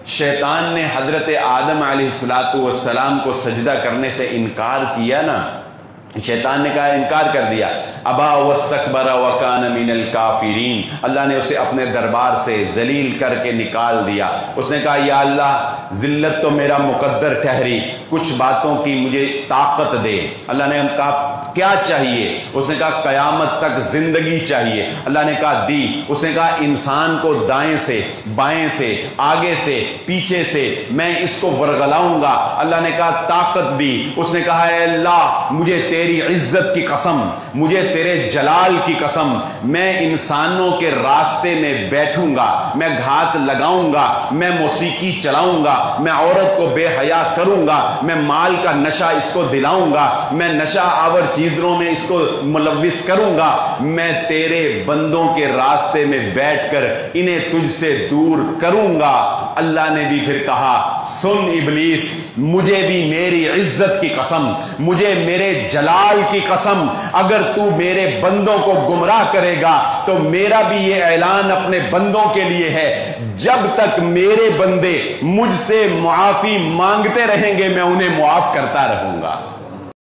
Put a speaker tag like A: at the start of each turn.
A: شیطان نے حضرت آدم علیہ السلام کو سجدہ کرنے سے انکار کیا نا، شیطان نے کہا انکار کر دیا، ابا واستکبر وکان من الکافرین، اللہ نے اسے اپنے دربار سے ذلیل کر کے نکال دیا۔ اس نے کہا یا اللہ ذلت تو میرا مقدر ٹھہری، کچھ باتوں کی مجھے طاقت دے۔ اللہ نے کہا کیا چاہیے؟ اس نے کہا قیامت تک زندگی چاہیے۔ اللہ نے کہا دی۔ اس نے کہا انسان کو دائیں سے بائیں سے آگے سے پیچھے سے میں اس کو ورغلاؤں گا۔ اللہ نے کہا طاقت دی۔ اس نے کہا اے اللہ مجھے تیری عزت کی قسم، مجھے تیرے جلال کی قسم، میں انسانوں کے راستے میں بیٹھوں گا، میں گھات لگاؤں گا، میں موسیقی چلاؤں گا، میں عورت کو بے حیا کروں گا، میں مال کا نشہ اس کو دلاؤں گا، میں نشہ آور چیزوں میں اس کو ملوث کروں گا، میں تیرے بندوں کے راستے میں بیٹھ کر انہیں تجھ سے دور کروں گا۔ اللہ نے بھی پھر کہا سن ابلیس، مجھے بھی میری عزت کی قسم، مجھے میرے جلال کی قسم، اگر تو میرے بندوں کو گمراہ کرے گا تو میرا بھی یہ اعلان اپنے بندوں کے لیے ہے، جب تک میرے بندے مجھ سے معافی مانگتے رہیں گے میں انہیں معاف کرتا رہوں گا۔